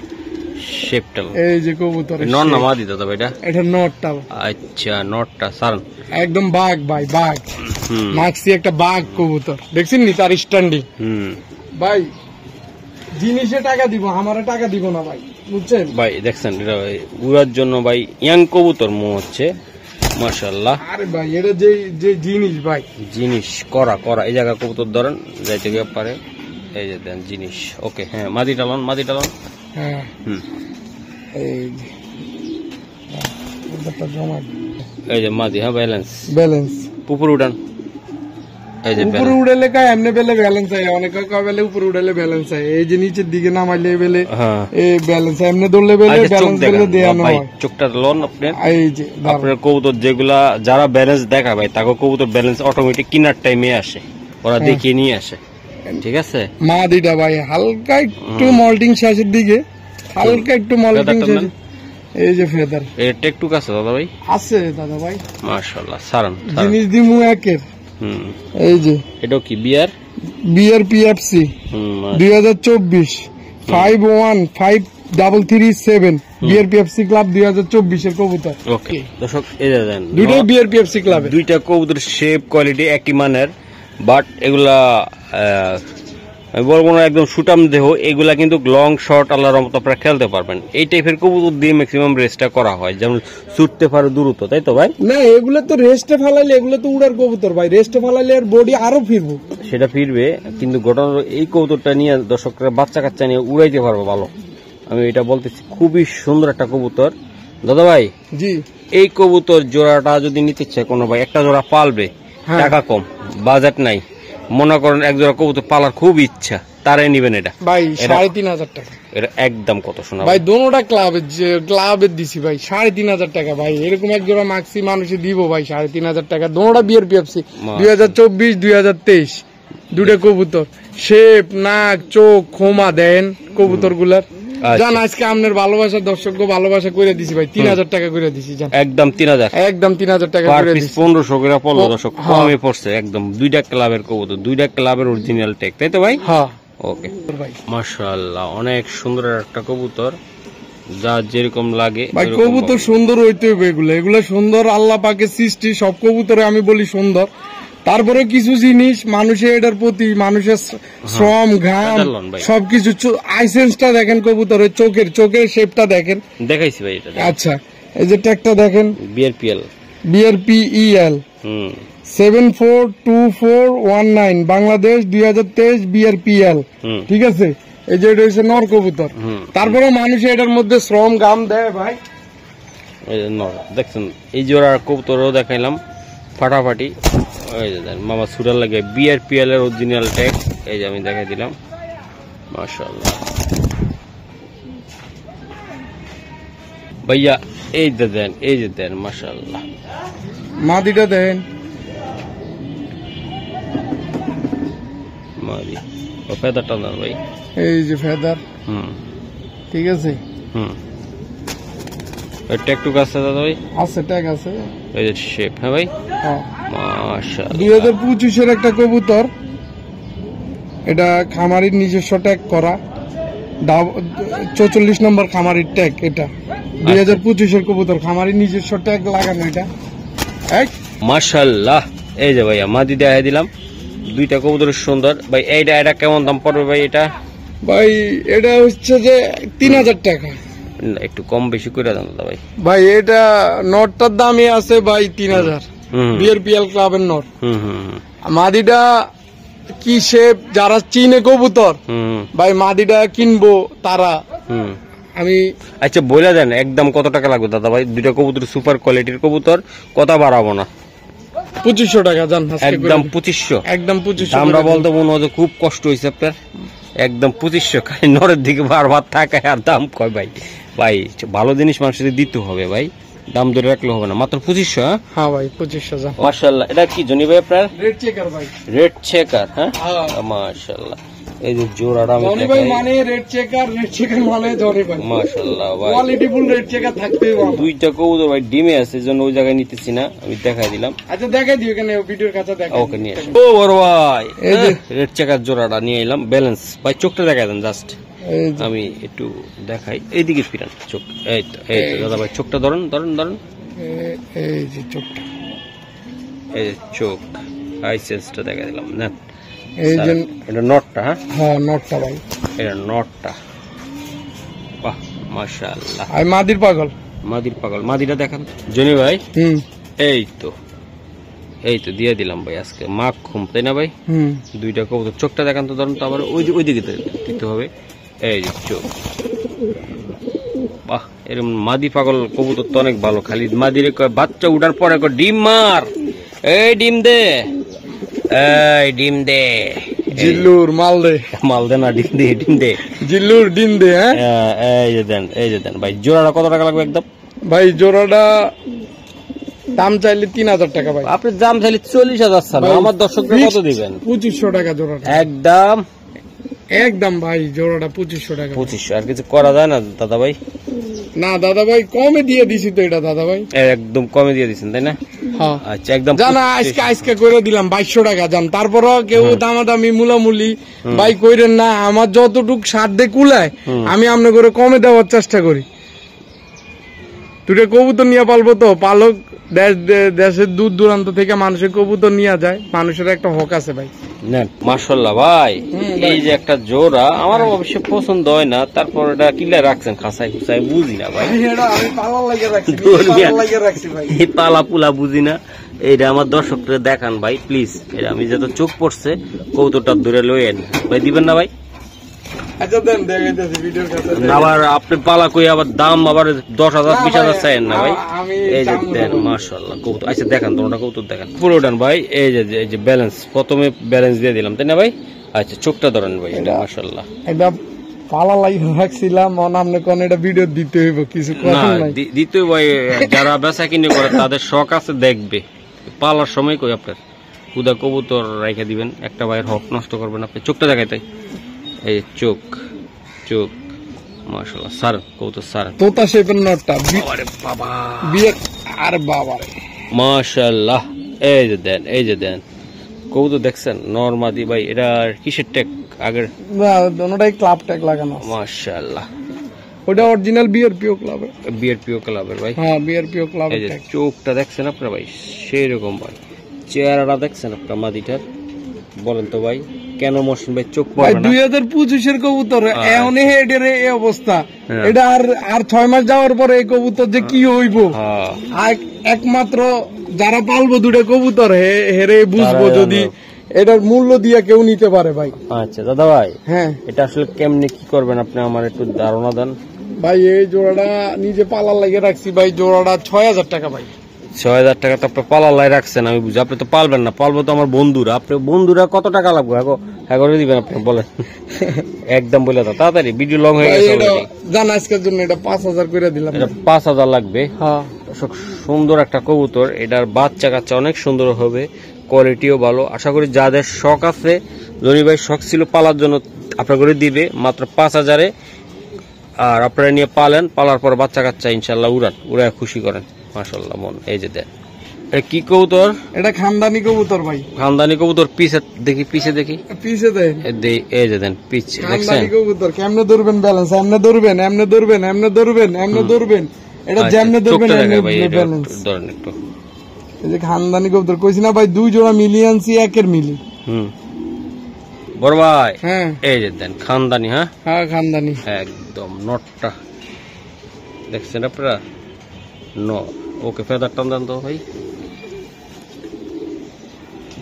শেপটা এই যে কবুতর নর না মাদি দাদা ভাই এটা নটটা। আচ্ছা নটটা সারান একদম বাঘ ভাই, বাঘ মাক্সি একটা বাঘ কবুতর দেখছেন নি তার স্ট্যান্ডিং। ভাই জিনিসে টাকা দিব, আমারে টাকা দিব না ভাই, বুঝছেন ভাই? দেখছেন এটা উড়ার জন্য ভাই ইয়াং কবুতর মনে হচ্ছে, মাশাআল্লাহ। আরে ভাই এটা যে যে জিনিস ভাই, জিনিস করা করা। এই জায়গা কবুতর ধরেন যাইতে গিয়ে পারে, এই যে দেন জিনিস। ওকে হ্যাঁ, মাদি টালন মাদি টালন। হ্যাঁ এই যে কবুতরটা জমা, এই যে মাদি। হ্যাঁ ব্যালেন্স ব্যালেন্স উপরে উঠান, এই যে উপরে উড়ালে কায় এমনি বেলে ব্যালেন্স হয়, অনেক কয় বেলে উপরে উড়ালে ব্যালেন্স হয়, এই যে নিচের দিকে নামাইলে বেলে এই ব্যালেন্স, এমনি ধরলে বেলে ব্যালেন্স বেলে দেওয়া হয়। চোখটা লন আপনি, এই যে আপনার কবুতর যেগুলা যারা ব্যালেন্স দেখা ভাই তাকে কবুতর ব্যালেন্স অটোমেটিক কিনার টাইমে আসে, ওরা দেখিয়ে নিয়ে আসে, ঠিক আছে? মাদিটা ভাই হালকা একটু মল্টিং শেষের দিকে, হালকা একটু মল্টিং শেষ। এই যে ফেদার এই টেকটুক আছে দাদা ভাই, আছে দাদা ভাই মাশাআল্লাহ। সারান জিনিস দিমু একের। এই যে এটা কি বিয়ার পিএফসি 2024 515337 বিয়ার পিএফসি ক্লাব 2024 এর কবুতর। ওকে দর্শক এই যে দেন দুইটা বিয়ার পিএফসি ক্লাবে, দুইটা কবুতর শেপ কোয়ালিটি একই মানের, বাট এগুলা আমি বলবো না একদম সুটাম দেহ, এগুলা কিন্তু লং শর্ট আল্লাহর রহমতে আপনারা খেলতে পারবেন। এই টাইপের কবুতর দিয়ে ম্যাক্সিমাম রেসটা করা হয়, যেমন ছুটতে পারে দ্রুত, তাই তো ভাই? না এগুলো তো রেস্টে ফালাইলে, এগুলো তো উড়ার কবুতর ভাই, রেস্টে ফালাইলে এর বডি আরো ফিরবো। সেটা ফিরবে, কিন্তু ঘটনা এই কবুতরটা নিয়ে দর্শকরা বাচ্চা কাচ্চা নিয়ে উড়াইতে পারবো ভালো, আমি এটা বলতেছি। খুবই সুন্দর একটা কবুতর দাদা ভাই। জি এই কবুতর জোড়াটা যদি নিতে চায় কোনো ভাই, একটা জোড়া পালবে, টাকা কম, বাজেট নাই, মনে করেন এক জোড়া কবুতর পালার খুব ইচ্ছা, তারাই নিবেন এটা ভাই 3500 টাকা। এটা একদম কত শোনা ভাই, দোনোটা ক্লাবের দিছি ভাই 3500 টাকা ভাই। এরকম এক জোড়া মাক্সি মানুষে দিব ভাই 3500 টাকা, দোনোটা বিয়ার পিএফসি 2024 2023 দুটো কবুতর, শেপ নাক চোখ খোমা দেন কবুতর গুলার। জান আজকে আপনার ভালোবাসা দর্শক ভালোবাসা করে দিছি ভাই, 3000 টাকা করে দিছি জান, একদম 3000, একদম 3000 টাকা করে দিছি। 1500 করে পড়লো দর্শক, কমে পড়ছে একদম। দুইটা ক্লাবের কবুতর, দুইটা ক্লাবের অরিজিনাল টেক, তাই তো ভাই? হ্যাঁ ওকে ভাই, মাশাআল্লাহ অনেক সুন্দর একটা কবুতর, যা যেরকম লাগে ভাই। কবুতর সুন্দর হইতে হবে, এগুলো সুন্দর আল্লাহ পাকের সৃষ্টি, সব কবুতরে আমি বলি সুন্দর। তারপরে কিছু জিনিস মানুষের এটার প্রতি মানুষের শ্রম ঘাম সবকিছু, আইসেন্সটা দেখেন কবুতরের, চোখের শেপটা দেখেন, দেখাইছি ভাই এটা। আচ্ছা এই যে ট্যাগটা দেখেন, বিআরপিএল 742419 বাংলাদেশ 2023 বিআরপিএল, ঠিক আছে? এই যে এটা হচ্ছে নর কবুতর, তারপরে মানুষের এটার মধ্যে শ্রম ঘাম দেয় ভাই। দেখছেন এই জোড়ার কবুতরও দেখাইলাম ফাটাফাটি। মামা সুরার লাগে বিআরপিএল এর অরিজিনাল ট্যাগ, এই যে আমি দেখাই দিলাম, মাশাআল্লাহ ভাইয়া। এই যে দেন, এই যে দেন, মাশাআল্লাহ। মাদিটা দেন, মাদি ও ফেদারটা দেন ভাই, এই যে ফেদার, ঠিক আছে। ট্যাগটুক আছে দাদা ভাই? আছে, ট্যাগ আছে। এই যে শেপ, হ্যাঁ ভাই, মাশাআল্লাহ। 2025 এর একটা কবুতর, এটা খামারির নিজস্ব ট্যাগ করা, 44 নম্বর খামারির ট্যাগ এটা। 2025 এর কবুতর, খামারির নিজস্ব ট্যাগ লাগানো এটা, মাশাআল্লাহ। এই যে ভাইয়া মাদি দেখাই দিলাম, দুইটা কবুতর সুন্দর ভাই। এটা কেমন দাম পড়বে ভাই? এটা ভাই এটা হচ্ছে যে 3000 টাকা, একটু কম বেশি করে দেন দাদা ভাই। ভাই এটা নটটার দামই আছে ভাই 3000, বিআরপিএল ক্লাবের নট। মাদিটা কি শেপ, যারা চিনে কবুতর ভাই মাদিটা কিনবো তারা, আমি আচ্ছা বলে দেন একদম কত টাকা লাগবে দাদা ভাই? দুইটা কবুতর সুপার কোয়ালিটির কবুতর, কথা বাড়াবো না, 2500 টাকা জান, একদম 2500, একদম 2500। আমরা বলতে মনে হচ্ছে খুব কষ্ট হয়েছে আপনার, একদম 2500। খালি নরের দিকে বারবার থাকায় আর দাম কয় ভাই। ভাই ভালো জিনিস মানুষের দিতে হবে ভাই, দাম ধরে রাখলে হবে না। মাত্র 2500? হ্যাঁ ভাই 2500। মাশাআল্লাহ। এটা কি জনি ভাই আপনার? রেড চেকার ভাই, রেড চেকার। হ্যাঁ মাশাআল্লাহ। এই যে জোড়াটা আমি জনি ভাই মানে রেড চেকার মানে জনি ভাই, মাশাআল্লাহ ভাই, কোয়ালিটি ফুল রেড চেকার থাকতেই হবে। দুইটা কবুতর ভাই ডিমে আছে, এজন্য ওই জায়গায় নিতেছি না, আমি দেখাই দিলাম। আচ্ছা দেখাই দিও, এখানে ভিডিওর কাছে দেখাই। ওকে নিয়ে আসো। ও বড় ভাই, এই যে রেড চেকার জোড়াটা নিয়ে এলাম, ব্যালেন্স ভাই। চোখটা দেখাই দেন জাস্ট, আমি একটু দেখাই, এইদিকে ফিরান চোখ। এই তো দাদা ভাই চোখটা ধরেন ধরেন ধরেন, এই যে চোখটা, এই চোখ হাই সেন্সটা দেখা দিলাম না। এই যে এটা নটটা, হ্যাঁ নটটা ভাই, এটা নটটা। বাহ মাশাআল্লাহ। আর মাদির পাগল, মাদির পাগল, মাদিটা দেখান জনি ভাই। এই তো দিয়ে দিলাম ভাই আজকে মাখ খুম, তাই না ভাই? দুইটা কবুতর। চোখটা দেখান তো, ধরুন তো আবার ওই দিকে দিতে হবে। এই যে চোখ, বাহ এরকম মাদি পাগল কবুতর তো অনেক ভালো। খালি মাদিরে বাচ্চা উঠার পরে ডিম মার, এই ডিম দে, এই ডিম দে, জিল্লুর মাল দে, মাল দে না, ডিম দে, ডিম দে, জিল্লুর ডিম দে। এই যে দেন ভাই। জোড়াটা কত টাকা লাগবে একদম? ভাই জোড়াটা দাম চাইলে 3000 টাকা ভাই। আপনি দাম চাইলে 40,000 চান, আমার দর্শকরা কত দিবেন? 2500 টাকা জোড়াটা একদম ভাই। জোড়াটা 2500 টাকা। 2500 আর কিছু করা যায় না দাদা ভাই? না দাদা ভাই কমে দিয়ে দিছি তো, এটা দাদা ভাই একদম কমে দিয়ে দিছেন তাই না? হ্যাঁ আচ্ছা একদম জানা আজকে করে দিলাম 2200 টাকা জান। তারপরও কেউ দামাদামি মুলামুলি ভাই কইরেন না, আমার যতটুক সাধ্যে কুলায় আমি আপনার করে কমে দেওয়ার চেষ্টা করি। দুটো কবুতর নিয়ে পালবো তো, পালক দেশের দূর দূরান্ত থেকে মানুষের কবুতর নিয়ে যায়, মানুষের একটা হক আছে ভাই। মাশাআল্লাহ ভাই, এই যে একটা জোড়া আমার অবশ্য পছন্দ হয় না, তারপর এটা কিলা রাখছেন খাসাই খুসাই বুঝি না ভাই। আমি পালা লাগিয়ে রাখছি ভাই, এই পালা পুলা বুঝি না। এইটা আমার দর্শকদের দেখান ভাই প্লিজ। এটা আমি যত চোখ পড়ছে কবুতরটা ধরে লইয়েন ভাই, দিবেন না ভাই? আবার আপনি পালা কই আবার দাম আবার 10,000 20,000 চাইেন না ভাই। এই যে দেন মাশাআল্লাহ কবুতর। আচ্ছা দেখান তোমরা কবুতর দেখান পুরো ডান ভাই। এই যে ব্যালেন্স, প্রথমে ব্যালেন্স দিয়ে দিলাম তাই না ভাই? আচ্ছা চোখটা ধরেন ভাই, এটা মাশাআল্লাহ। এটা পালা লাগিয়ে রাখছিলাম, আপনি কোন এটা ভিডিও দিতে হইব কিছু কথা নাই, দিতে ভাই। যারা বেচা কিনে করে তাদের শখ আছে দেখবে, পালার সময় কই আপনার উদা কবুতর রেখে দিবেন, একটা ভাইয়ের হক নষ্ট করবেন আপনি। চোখটা দেখাই তাই, এই চোখ মাশাআল্লাহ। স্যার কবুতর স্যার তোতা শেপের নটটা, আরে বাবা বিয়ে আর বাবা রে মাশাআল্লাহ। এই যে দেন কবুতর দেখছেন নরমাদি ভাই। এটা কিসের ট্যাগ আগের? না দোনোটাই ক্লাব ট্যাগ লাগানো মাশাআল্লাহ। ওটা অরিজিনাল বিআরপিও ক্লাবের, বিআরপিও ক্লাবের ভাই। হ্যাঁ বিআরপিও ক্লাবের। এই যে চোখটা দেখছেন আপনারা ভাই, সেই রকম ভাই। চেহারাটা দেখছেন আপনারা মাদিটার, বলেন তো ভাই কেন মহসিন ভাই চোখ পড়বে না? 2025 কবুতর এখন এর এই অবস্থা। এটা আর 6 মাস যাওয়ার পরে এই কবুতর যে কি হইব, একমাত্র যারা পালবো দুটো কবুতর হেরে বুঝবো, যদি এটার মূল্য দিয়ে কেউ নিতে পারে ভাই। আচ্ছা দাদা ভাই, হ্যাঁ এটা আসলে কেমনে কি করবেন আপনি আমার একটু ধারণা দেন ভাই। এই জোড়াটা নিজে পালার লাগিয়ে রাখছি ভাই, জোড়াটা 6000 টাকা ভাই। 6000 টাকা তো আপনি পালালাই রাখছেন, আমি বুঝি। আপনি তো পালবেন না, পালবো তো আমার বন্ধুরা। আপনি বন্ধুরা কত টাকা লাগবে হ্যাঁ করে দিবেন আপনি বলেন? একদম বলে দাও তাড়াতাড়ি, ভিডিও লং হয়ে গেছে জান। আজকের জন্য এটা 5000 করে দিলাম। এটা 5000 লাগবে। হ্যাঁ সুন্দর একটা কবুতর, এটার বাচ্চা কাচ্চা অনেক সুন্দর হবে, কোয়ালিটিও ভালো। আশা করি যাদের শখ আছে, জনি ভাই শখ ছিল পালার জন্য, আপনার করে দিবে মাত্র 5000-এ। আর আপনারা নিয়ে পালেন, পালার পর বাচ্চা কাচ্চা ইনশাল্লাহ উড়ায় খুশি করেন মাশাআল্লাহ মন। এই যে দেন কি কবুতর? এটা খানদানি কবুতর ভাই, খানদানি কবুতর। পিছে দেখি দেন, এই যে দেন পিছে দেখছেন কবুতর। কেমনে ধরবেন ব্যালেন্স? এমনে ধরবেন, এটা যেমনে ধরবেন ব্যালেন্স ধরেন একটু। এই যে খানদানি কবুতর কইছি না ভাই, 2 জোড়া মিলি আনছি, একের মিলি। বড় ভাই হ্যাঁ এই যে দেন খানদানি। হ্যাঁ খানদানি একদম নটটা দেখছেন আপনারা, ওকে ফেদার টান দেন তো ভাই।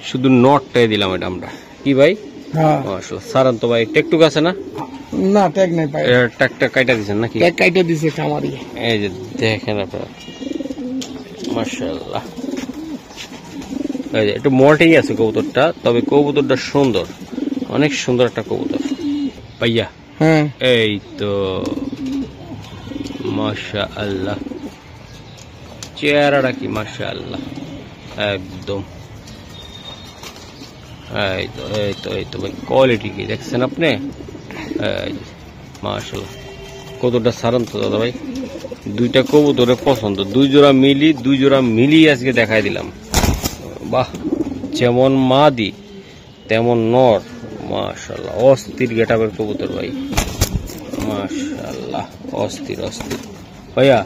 শুধু নটটাই দিলাম এটা আমরা, কি ভাই? সারান তো ভাই টেকটুক আছে না? না ট্যাগ নাই ভাই, ট্যাগটা কাইটা দিছেন নাকি? ট্যাগ কাইটা দিছে খামারি। এই যে দেখেন আপনারা মাশাআল্লাহ। এই যে একটু মোটেই আছে কবুতরটা, তবে কবুতরটা সুন্দর, অনেক সুন্দর একটা কবুতর ভাইয়া। হ্যাঁ এই তো মাশাআল্লাহ, চেহারাটা কি মাশাআল্লাহ একদম। এই তো ভাই কোয়ালিটি কি দেখছেন আপনি? মাশাআল্লাহ কতটা সারান তো দাদা ভাই। দুইটা কবুতরের পছন্দ, দুই জোড়া মিলি আজকে দেখাই দিলাম। বাহ, যেমন মাদি তেমন নর, মাশাআল্লাহ অস্থির গেটআপের কবুতর ভাই। মাশাআল্লাহ, অস্থির অস্থির। ভাইয়া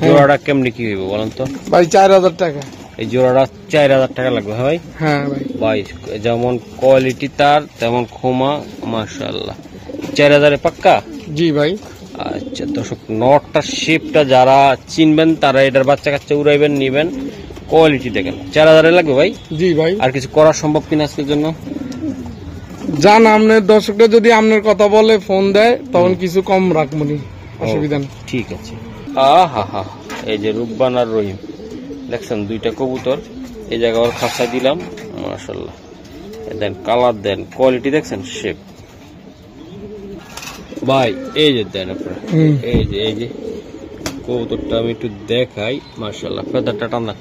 জোড়াটা কেমনি কি হইব বলেন তো? ভাই 4000 টাকা। এই জোড়াটা 4000 টাকা লাগবে। হ্যাঁ ভাই। হ্যাঁ ভাই। ভাই যেমন কোয়ালিটি তার তেমন খোমা, মাশাআল্লাহ। 4000 পাক্কা? জি ভাই। আচ্ছা দর্শক, নটটার শেপটা যারা চিনবেন তারা এটার বাচ্চা কাচ্চা উড়াইবেন, নিবেন। কোয়ালিটি দেখেন। 4000 লাগবে ভাই? জি ভাই। আর কিছু করা সম্ভব কিনা আজকের জন্য? জান আপনার দর্শকরা যদি আপনার কথা বলে ফোন দেয় তখন কিছু কম রাখবনি, অসুবিধা নেই। ঠিক আছে। আহা হা, এই যে রূপবান আর রহিম দেখছেন, দুইটা কবুতর এই জায়গায় ওর খাঁচা দিলাম। মাশাআল্লাহ, দেন কালার, দেন কোয়ালিটি দেখছেন, শেপ। ভাই এই যে দেন আপনারা, এই যে কবুতরটা আমি একটু দেখাই। মাশাআল্লাহ, ফেদারটা টানা,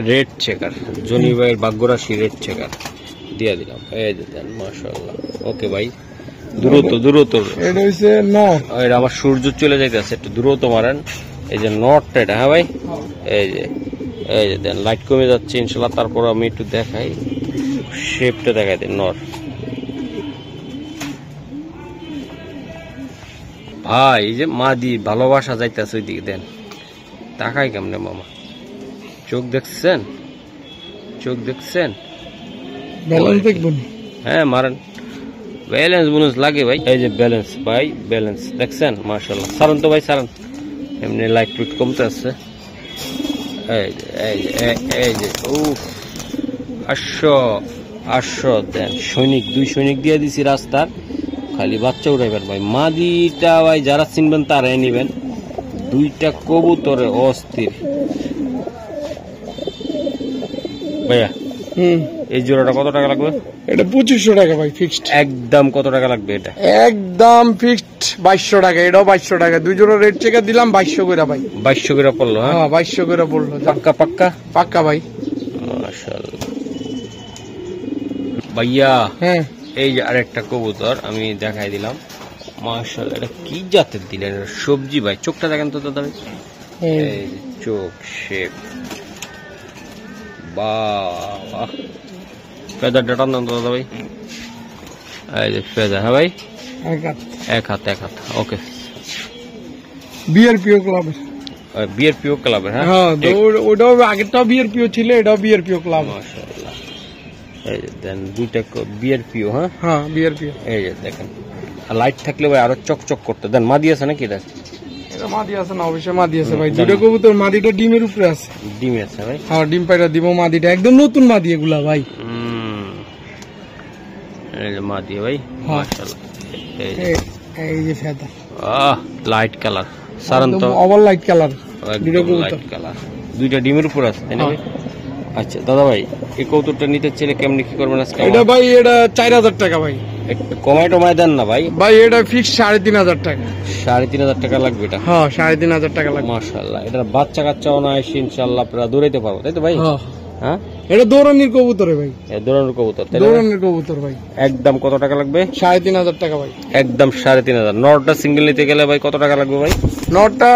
রেড চেকার, জনি ভাইয়ের ভাগ্যরাশি রেড চেকার দিয়া দিলাম। এই যে দেন, মাশাআল্লাহ। ওকে ভাই, দ্রুত দ্রুত। এটা হইছে নট। এটা আমার সূর্য চলে যাইতেছে, একটু দ্রুত মারেন। এই যে নটটা এটা। হ্যাঁ ভাই, এই যে দেন, লাইট কমে যাচ্ছে ইনশাল্লাহ। তারপর আমি একটু দেখাই, শেপটা দেখাই দেন নট। ভাই এই যে মাদি ভালোবাসা যাইতেছে ওইদিকে, দেন তাকাই কেমনে মামা, চোখ দেখছেন, চোখ দেখছেন? ব্যালেন্স দেখবেন? হ্যাঁ মারেন, ব্যালেন্স বোনাস লাগে ভাই। এই যে ব্যালেন্স ভাই, ব্যালেন্স দেখছেন? মাশাআল্লাহ। সারান তো ভাই, সারান। এমনি লাইট টুট কমতে আছে। এই যে উফ, 800 দেন। সৈনিক, 2 সৈনিক দিয়ে দিছি রাস্তার, খালি বাচ্চা উড়াইবেন ভাই। মাদিটা ভাই যারা চিনবেন তারাই নিবেন। 2টা কবুতরে অস্থির ভাইয়া। এই জোড়াটা কত টাকা লাগবে? এটা 2500 টাকা ভাই, ফিক্সড। একদম কত টাকা লাগবে এটা? একদম ফিক্সড 2200 টাকা। এটাও 2200 টাকা। 2 জোড়া রেড চেকার দিলাম 2200 করে ভাই। 2200 করে পড়লো? হ্যাঁ 2200 করে পড়লো। পাক্কা পাক্কা পাক্কা ভাই। মাশাআল্লাহ ভাইয়া। হ্যাঁ, এই যে আরেকটা কবুতর আমি দেখাই দিলাম। মাশাআল্লাহ, এটা কি জাতের দিলেন? সবজি ভাই। চোখটা দেখেন তো দাদা ভাই, এই চোখ, শেপ, বাহ। ফেদারটা টান দাও দাদা ভাই। এই যে ফেদার। হ্যাঁ ভাই, এক হাত। ওকে। বিআরপিও ক্লাবের। বিআরপিও ক্লাবের? হ্যাঁ, ওটাও আগেরটাও বিআরপিও ছিল, এটাও বিআরপিও ক্লাব। মাশাআল্লাহ। এই যে দেন, 2টা বিআরপিও। হ্যাঁ বিআরপিও। এই যে দেখেন, লাইট থাকলে ভাই আরো চকচক করতে। দেন, মাদি আছে নাকি? দেন, এটা মাদি আছে না? অবশ্যই মাদি আছে ভাই। 2টা কবুতর, মাদিটা ডিমের উপরে আছে। ডিম আছে ভাই? হ্যাঁ, ডিম পাইরা দিব। মাদিটা একদম নতুন মাদি এগুলা ভাই। এই যে মাদি ভাই, মাশাআল্লাহ। এই যে ফেদার, লাইট কালার, সারান তো ওভার লাইট কালার। 2টা কবুতর কালার, 2টা ডিমের উপর আছে, তাই না ভাই? আচ্ছা দাদা ভাই, এই কবুতরটা নিতে চাইলে কেমনি কি করবেন আজকে? এটা ভাই, এটা 4000 টাকা ভাই। একটু কমাই টমাই দেন না ভাই। ভাই এটা ফিক্স 3500 টাকা। 3500 টাকা লাগবে এটা? হ্যাঁ 3500 টাকা লাগবে। মাশাআল্লাহ, এটার বাচ্চা কাচ্চাও না এসে ইনশাআল্লাহ আপনারা দৌড়াইতে পারবো, তাই তো ভাই? হ্যাঁ, এটা দৌড়ানির কবুতর ভাই। দৌড়ানোর কবুতর, দৌড়ানোর কবুতর ভাই। একদম কত টাকা লাগবে? 3500 টাকা ভাই। একদম 3500। নটটা সিঙ্গেল নিতে গেলে ভাই কত টাকা লাগবে ভাই? নটটা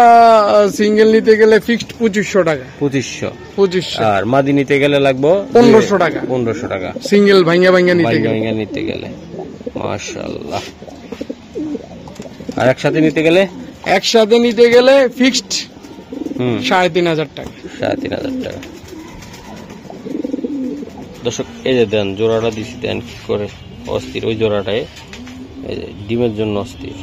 সিঙ্গেল নিতে গেলে ফিক্সড 2500 টাকা। 2500। আর মাদি নিতে গেলে লাগবে 1500 টাকা। 1500 টাকা সিঙ্গেল ভাঙ্গা নিতে গেলে। মাশাআল্লাহ। আর একসাথে নিতে গেলে? একসাথে নিতে গেলে ফিক্সড 3500 টাকা। 3500 টাকা। দর্শক এই যে দেন, জোড়াটা দিচ্ছি, দেন কি করে অস্থির। ওই জোড়াটায় এই যে ডিমের জন্য অস্থির।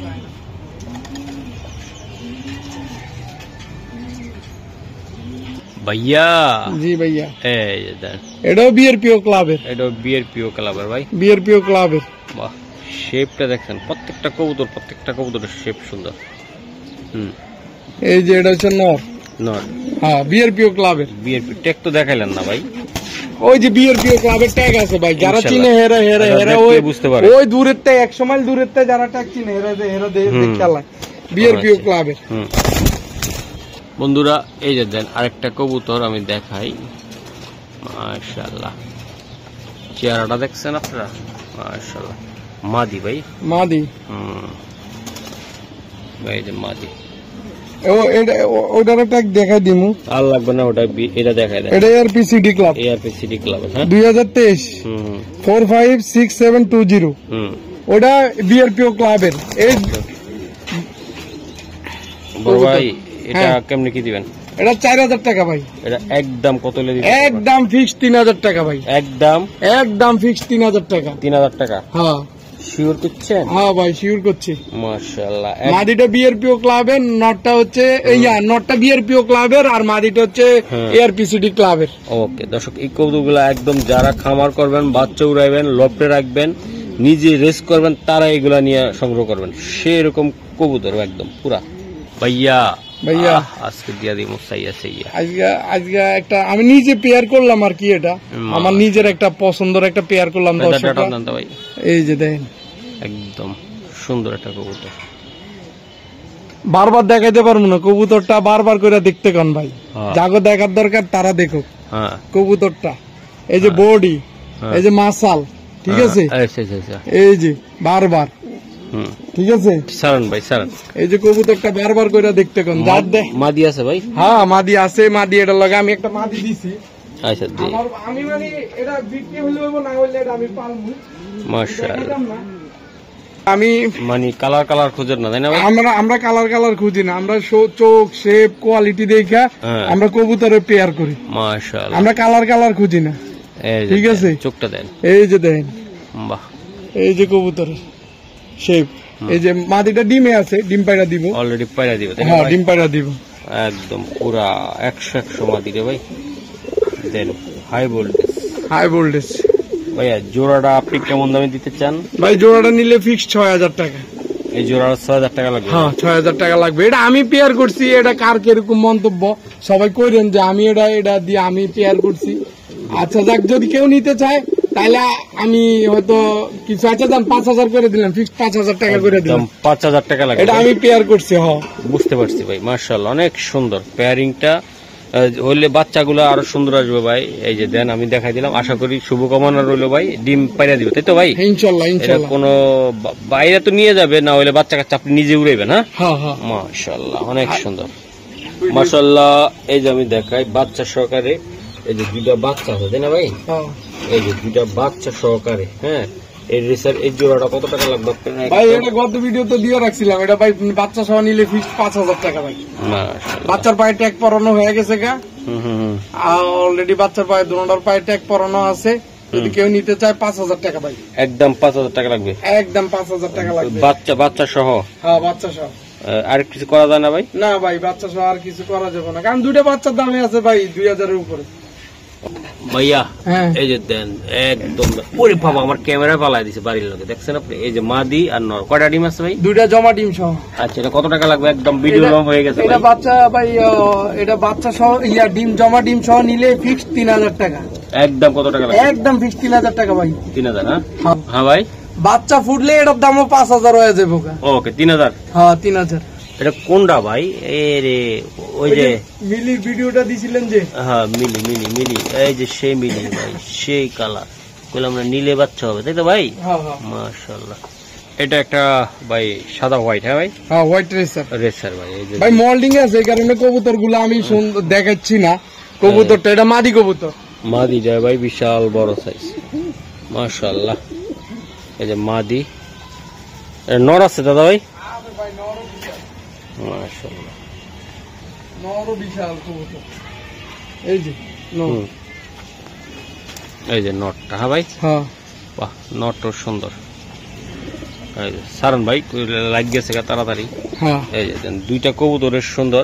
ভাইয়া। জি ভাইয়া। এই যে দেন, এটাও বিআরপিও ক্লাবের। এটাও বিআরপিও ক্লাবের ভাই? বিআরপিও ক্লাবের। বাহ, শেপটা দেখেন, প্রত্যেকটা কবুতরের শেপ সুন্দর। এই যে এটা হচ্ছে নর। হ্যাঁ, বিআরপিও ক্লাবের। বিআরপি ট্যাগ তো দেখাইলেন না ভাই? ওই যে বিআরপিও ক্লাবের ট্যাগ আছে ভাই, যারা চিনে হেরা ওই বুঝতে পারে। ওই দূরের থেকে 100 মাইল দূরের থেকে যারা ট্যাগ চিনে হেরা দেখে বিআরপিও ক্লাবের। বন্ধুরা এই যে দেন, আরেকটা কবুতর আমি দেখাই। মাশাআল্লাহ, চেহারাটা দেখছেন আপনারা? মাশাআল্লাহ, মাদি ভাই। মাদি। এই যে মাদি। ওটার ট্যাগ দেখাই দিমু। আর লাগবে না, ওটা এটা দেখাই দেন। এটা এআরপিসিডি ক্লাব। এআরপিসিডি ক্লাব, হ্যাঁ, 2023 456720। ওটা বিআরপিও ক্লাবের। বড় ভাই এটা কেমনে কি দিবেন? এটা 4000 টাকা ভাই। এটা একদম কত লে দিবেন? একদম ফিক্স 3000 টাকা ভাই। একদম ফিক্স 3000 টাকা। 3000 টাকা। হ্যাঁ শিওর করছেন? হ্যাঁ ভাই শিওর করছি। মাশাআল্লাহ। মাদিটা বিআরপিও ক্লাবের, নটটা হচ্ছে নটটা বিআরপিও ক্লাবের, আর মাদিটা হচ্ছে এআরপিসিডি ক্লাবের। ওকে দর্শক, এই কবুতরগুলো একদম যারা খামার করবেন, বাচ্চা উড়াইবেন, লফটে রাখবেন, নিজে রেস করবেন, তারা এগুলা নিয়ে সংগ্রহ করবেন। সেরকম কবুতর একদম পুরা। ভাইয়া আজকে দিয়া দিমু সাইয়া। আজকে একটা আমি নিজে পেয়ার করলাম আর কি, এটা আমার নিজের একটা পছন্দের একটা পেয়ার করলাম। এই যে দেখেন একদম সুন্দর একটা কবুতর। বারবার দেখাইতে পারবো না কবুতরটা, বারবার করে দেখতে কান ভাই, যাগো দেখার দরকার তারা দেখো কবুতরটা। এই যে বডি, এই যে মাসাল, ঠিক আছে, এই যে বারবার, ঠিক আছে সারান ভাই সারান। এই যে কবুতরটা বারবার করে দেখতে কোন যার দে মাদি আছে ভাই? হ্যাঁ মাদি আছে, মাদি এটা লাগে আমি একটা মাদি দিছি। আচ্ছা দি আমি মানে এটা বিক্রি হইলো না হইলে এটা আমি পালমু। মাশাআল্লাহ। আমি মানে কালার খুঁজেন না তাই না ভাই? আমরা কালার খুঁজি না, আমরা চোখ শেপ কোয়ালিটি দেখা আমরা কবুতরের পেয়ার করি। মাশাআল্লাহ। আমরা কালার খুঁজি না, ঠিক আছে। চোখটা দেন, এই যে দেন, বাহ, এই যে কবুতরের শেপ। এই যে মাদিটা ডিমে আছে, ডিম পায়রা দিব অলরেডি, পায়রা দিব? হ্যাঁ ডিম পায়রা দিব একদম পুরা 100 মাদি রে ভাই। দেন হাই ভোল্টেজ ভাইয়া। জোড়াটা আপনি কেমন দামে দিতে চান ভাই? জোড়াটা নিলে ফিক্স 6000 টাকা। এই জোড়াটা 6000 টাকা লাগবে? হ্যাঁ 6000 টাকা লাগবে। এটা আমি পেয়ার করছি, এটা কার কিরকম মন্তব্য সবাই করেন যে আমি এটা দিয়ে আমি পেয়ার করছি। আচ্ছা যাক, যদি কেউ নিতে চায় তাহলে আমি হয়তো কিছু, আচ্ছা দাম 5000 করে দিলাম, ফিক্স 5000 টাকা করে দিলাম। 5000 টাকা লাগবে? এটা আমি পেয়ার করছি। হ্যাঁ বুঝতে পারছি ভাই, মাশাআল্লাহ অনেক সুন্দর পেয়ারিংটা। হইলে বাচ্চাগুলো আরো সুন্দর আসবে ভাই। এই যে দেন, আমি দেখাই দিলাম। আশা করি শুভকামনা রইলো ভাই, ডিম পাইরা দিবে তাই তো ভাই? ইনশাআল্লাহ। কোনো বাইরে তো নিয়ে যাবে না, হইলে বাচ্চা কাচ্চা আপনি নিজে উড়াইবেন? হ্যাঁ মাশাআল্লাহ অনেক সুন্দর মাশাআল্লাহ। এই যে আমি দেখাই বাচ্চা সহকারে, এই যে দুইটা বাচ্চা আছে তাই না ভাই? এই যে দুইটা বাচ্চা সহকারে। হ্যাঁ এই রেসার, এই জোড়াটা কত টাকা লাগবে ভাই? এটা গত ভিডিও তো দিয়ে রাখছিলাম। এটা ভাই বাচ্চা সহ নিলে ফিক্স 5000 টাকা ভাই। বাচ্চার পায়ে ট্যাগ পরানো হয়ে গেছে গা, অলরেডি বাচ্চার পায়ে দুটোর পায়ে ট্যাগ পরানো আছে। যদি কেউ নিতে চায় 5000 টাকা ভাই। একদম 5000 টাকা লাগবে? একদম 5000 টাকা লাগবে বাচ্চা সহ? হ্যাঁ বাচ্চা সহ। আর কিছু করা যায় না ভাই? না ভাই বাচ্চা সহ আর কিছু করা যাবে না, কারণ দুইটা বাচ্চার দামে আছে ভাই 2000 এর উপরে ভাইয়া। এই যে দেন একদম, ওরে বাবা আমার ক্যামেরা পালাই দিছে বাড়ির লোকে, দেখছেন আপনি? এই যে মাদি আর নর, কয়টা ডিম আছে ভাই? দুইটা জমা ডিম সহ। আচ্ছা এটা কত টাকা লাগবে? একদম ভিডিও লং হয়ে গেছে। এটা বাচ্চা ভাই, এটা বাচ্চা সহ ডিম জমা ডিম সহ নিলে ফিক্স 3000 টাকা। একদম কত টাকা লাগবে? একদম ফিক্স 3000 টাকা ভাই। 3000? হ্যাঁ ভাই। বাচ্চা ফুটলে এটার দামও 5000 হয়ে যাবে। ওকে 3000? হ্যাঁ 3000। এটা কোনটা ভাই? রে ওই যে মিলির ভিডিওটা দিছিলেন যে? হ্যাঁ মিলি, এই যে সেই মিলি ভাই, সেই কালার কইলাম না, নীলে বাচ্চা হবে তাই তো ভাই? হ্যাঁ মাশাআল্লাহ। এটা একটা ভাই সাদা হোয়াইট? হ্যাঁ ভাই হোয়াইট রেসার ভাই। এই যে ভাই মোল্ডিং আছে, এই কারণে কবুতর গুলো আমি দেখাচ্ছি না। কবুতরটা এটা মাদি কবুতর, মাদি যায় ভাই, বিশাল বড় সাইজ মাশাআল্লাহ। এই যে মাদি। নর আছে দাদা ভাই? মাশাআল্লাহ নরও বিশাল কবুতর। এই যে এই যে নটটা। হ্যাঁ ভাই। বাহ নটটা সুন্দর। এই যে সারন ভাই লাগ গেছে তাড়াতাড়ি। এই যে দুইটা কবুতরের সুন্দর।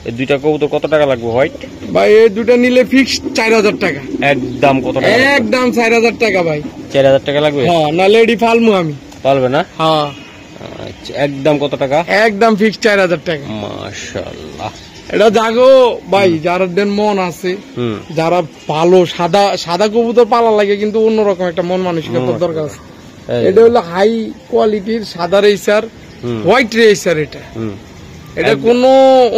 এই দুইটা কবুতর কত টাকা লাগবে হোয়াইট ভাই? এই দুটা নিলে ফিক্স 4000 টাকা। একদম কত টাকা? একদম 4000 টাকা ভাই। 4000 টাকা লাগবে? হ্যাঁ না লেডি ফালমু আমি। পালবে না? হ্যাঁ। আচ্ছা একদম কত টাকা? একদম ফিক্স 4000 টাকা। মাশাআল্লাহ। এটা জাগো ভাই, যারা দেন মন আছে, যারা ভালো সাদা কবুতর পালা লাগে, কিন্তু অন্যরকম একটা মন মানসিকতার দরকার আছে। এটা হলো হাই কোয়ালিটির সাদা রেসার, হোয়াইট রেসার। এটা কোনো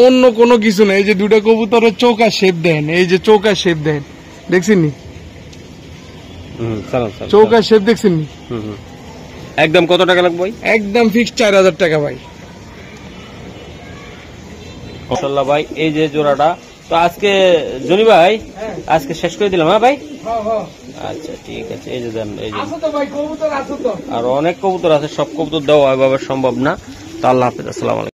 অন্য কোনো কিছু না। এই যে দুটা কবুতরের চৌকা শেপ দেন, এই যে চৌকা শেপ দেন, দেখছেন নি? চৌকা শেপ দেখছেন নি? একদম কত টাকা লাগবে ভাই? একদম ফিক্স 4000 টাকা ভাই। মাশাআল্লাহ ভাই। এই যে জোড়াটা তো আজকে জনি ভাই আজকে শেষ করে দিলাম। হ্যাঁ ভাই। আচ্ছা ঠিক আছে। এই যে দেন, এই যে আর অনেক কবুতর আছে, সব কবুতর দেওয়া এভাবে সম্ভব না। তো আল্লাহ হাফেজ, আসসালামু আলাইকুম।